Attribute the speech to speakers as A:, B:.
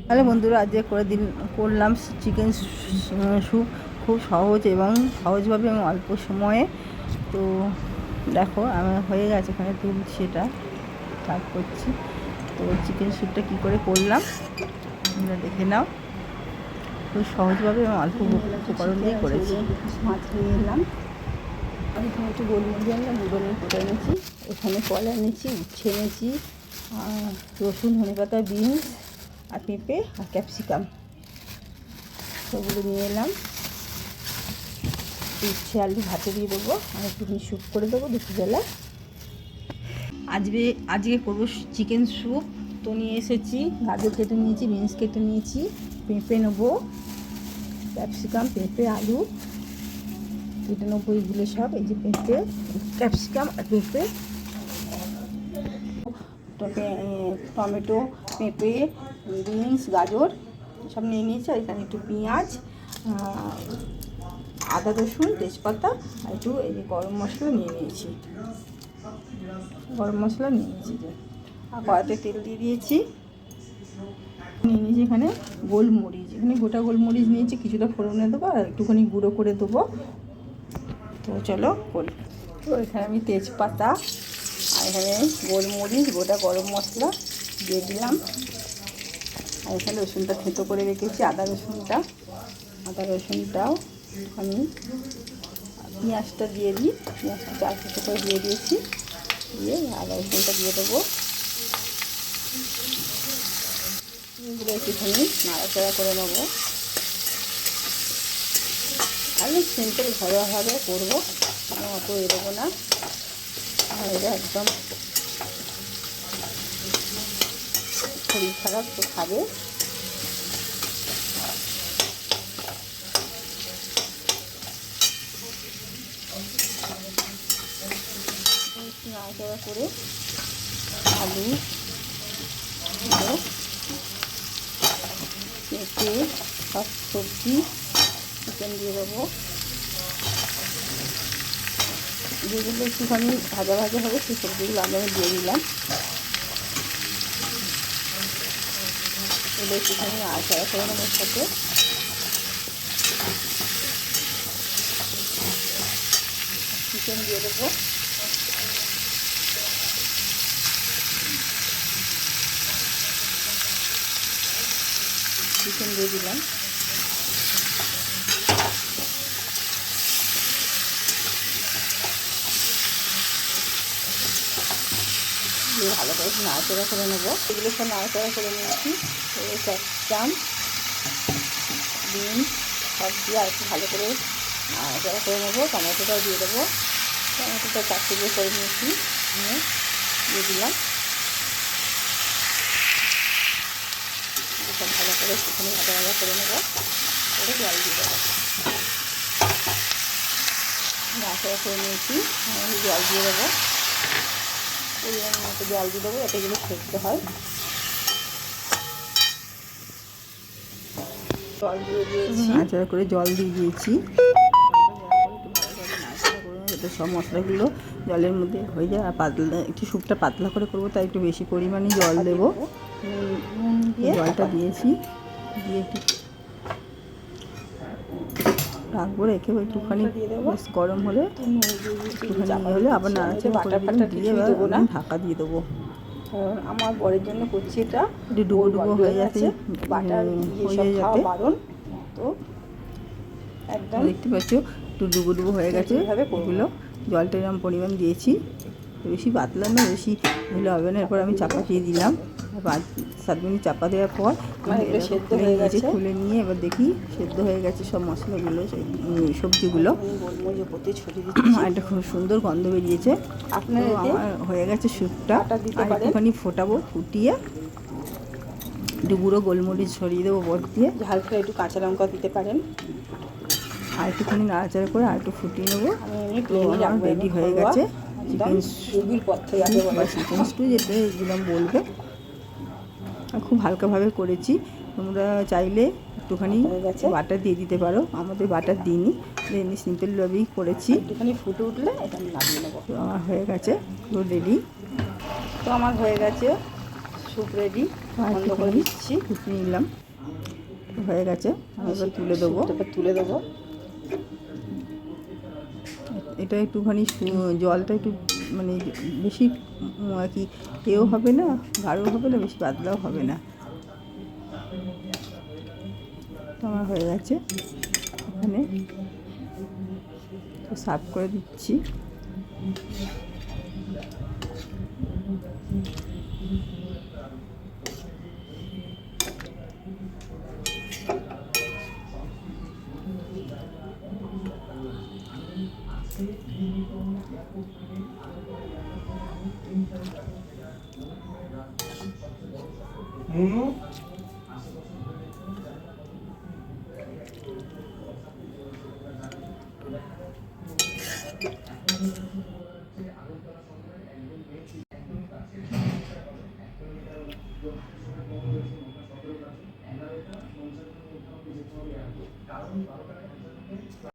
A: তাহলে বন্ধুরা আজকে করলাম চিকেন স্যুপ, খুব সহজ এবং সহজভাবে এবং অল্প সময়ে। তো দেখো আমার হয়ে গেছে, এখানে তুলছি, এটা স্টার্ট করছি। তো চিকেন স্যুপটা কী করে করলাম তোমরা দেখে নাও। খুব সহজভাবে এবং অল্প উপকরণ দিয়ে করেছি। মাছ নিয়ে এলাম, আমি এখানে একটু গোলমরিচ আনলাম, গুঁড়ো কোটা এনেছি, এখানে কলা এনেছি, উচ্ছে এনেছি, রসুন, ধনেপাতা, বিনস আর পেঁপে আর ক্যাপসিকাম, সেগুলো নিয়ে এলাম। উচ্ছে আলু ভাতে দিয়ে দেবো আর একটু স্যুপ করে দেবো দুপুরবেলা। আজকে করবো চিকেন স্যুপ। তো নিয়ে এসেছি, গাজর কেটে নিয়েছি, বিনস কেটে নিয়েছি, পেঁপে নেবো, ক্যাপসিকাম, পেঁপে, আলু কেটে নেবো, এইগুলো সব। এই যে পেঁপে, ক্যাপসিকাম আর পেঁপে, টমেটো, পেঁপে, বিনস, গাজর সব নিয়ে নিয়েছি। আর এখানে একটু পেঁয়াজ, আদা, রসুন, তেজপাতা আর একটু এই যে গরম মশলা নিয়ে নিয়েছি, যে আর কড়াতে তেল দিয়ে দিয়েছি। নিয়ে নিয়েছি এখানে গোলমরিচ, এখানে গোটা গোলমরিচ নিয়েছি, কিছুটা ফোড়নে দেবো আর একটুখানি গুঁড়ো করে দেবো। তো চলো করি। তো এখানে আমি তেজপাতা আর এখানে গোলমরিচ, গোটা গরম মশলা দিয়ে দিলাম। আর এখানে রসুনটা থেঁতো করে রেখেছি, আদা রসুনটাও আমি, পেঁয়াজটা দিয়ে দিই, পেঁয়াজটা 4 করে দিয়ে দিয়েছি, দিয়ে আদা রসুনটা দিয়ে দেবো। এগুলো একটুখানি নাড়াচাড়া করে নেবো। আমি সিম্পল ঘরোয়াভাবে করবো, অত এরবো না, আর এটা একদম শরীর খারাপ তো খাবে। নাড়াচাড়া করে আলু, পেঁপে, সব সবজি, চিকেন দিয়ে দেবো। যেগুলো একটুখানি ভাজা হবে সেই সবজিগুলো আমি দিয়ে দিলাম। এগুলো একটুখানি নাড়াচাড়া করে নেবো সাথে। চিকেন দিয়ে দেবো, চিকেন দিয়ে দিলাম। দিয়ে ভালো করে নাড়াচাড়া করে নেবো। এগুলো সব নাড়াচাড়া করে নিয়েছি। ক্যাপসিকাম, বিনস সব দিয়ে আর একটু ভালো করে নাড়াচাড়া করে নেবো। টমেটোটাও দিয়ে দেবো, টমেটোটা 4 করে নিয়েছি, দিয়ে দিলাম। সব ভালো করে একটুখানি ভাজা করে নেবো, করে জল দিয়ে দেবো। নাড়াচাড়া করে নিয়েছি, জল দিয়ে দেবো, পরিমাণ মতো জল দিয়ে দেবো, যাতে এগুলো সেদ্ধ হয়। জল দিয়ে দিয়েছি, নাড়াচাড়া করে জল দিয়ে দিয়েছি। যাতে সব মশলাগুলো জলের মধ্যে হয়ে যায়, আর পাতলা একটু স্যুপটা পাতলা করে করবো, তাই একটু বেশি পরিমাণে জল দেবো। জলটা দিয়েছি, দিয়ে একটু রাখবো, রেখে একটুখানি বেশ গরম হলে, একটুখানি হলে আবার নাড়াচাড়া করে দিয়ে ঢাকা দিয়ে দেবো। কারণ আমার বরের জন্য করছি, এটা একটু ডুবো ডুবো হয়ে যাচ্ছে, বাটার হয়ে যাতে বারণ। তো একদম দেখতে পাচ্ছ একটু ডুবো ডুবো হয়ে গেছে। এগুলো জলটা এরকম পরিমাণ দিয়েছি, বেশি পাতলা না, বেশি হলে হবে না। এরপর আমি চাপা দিয়ে দিলাম, 5-7 মিনিট চাপা দেওয়ার পর সেদ্ধ হয়ে গেছে। খুলে নিয়ে এবার দেখি সেদ্ধ হয়ে গেছে সব মশলাগুলো, সবজিগুলো ছড়িয়ে দিচ্ছি। একটা খুব সুন্দর গন্ধ বেরিয়েছে। আপনার আমার হয়ে গেছে স্যুপটা। আর একটুখানি ফোটাবো, ফুটিয়ে একটু গুঁড়ো গোলমরিচ ছড়িয়ে দেবো ওপর দিয়ে, হালকা একটু কাঁচা লঙ্কা দিতে পারেন। আর একটুখানি নাড়াচাড়া করে আর একটু ফুটিয়ে নেবো। রেডি হয়ে গেছে চিকেন স্টু, যেটা এগুলো বলবে। খুব হালকাভাবে করেছি, তোমরা চাইলে একটুখানি বাটার দিয়ে দিতে পারো, আমাদের বাটার দিইনি, এমনি সিম্পলভাবেই করেছি। একটুখানি ফুটে উঠলে এটা আমি নামিয়ে নেবো। আমার হয়ে গেছে পুরো রেডি। তো আমার হয়ে গেছে স্যুপ রেডি। বন্ধ করে দিচ্ছি, ফুটিয়ে নিলাম, হয়ে গেছে। আমি এবার তুলে দেবো, তুলে দেবো। এটা একটুখানি জলটা একটু মানে বেশি আর কি এও হবে না, গাঢ় হবে না, বেশি পাতলাও হবে না। আমার হয়ে গেছে। এখানে সার্ভ করে দিচ্ছি।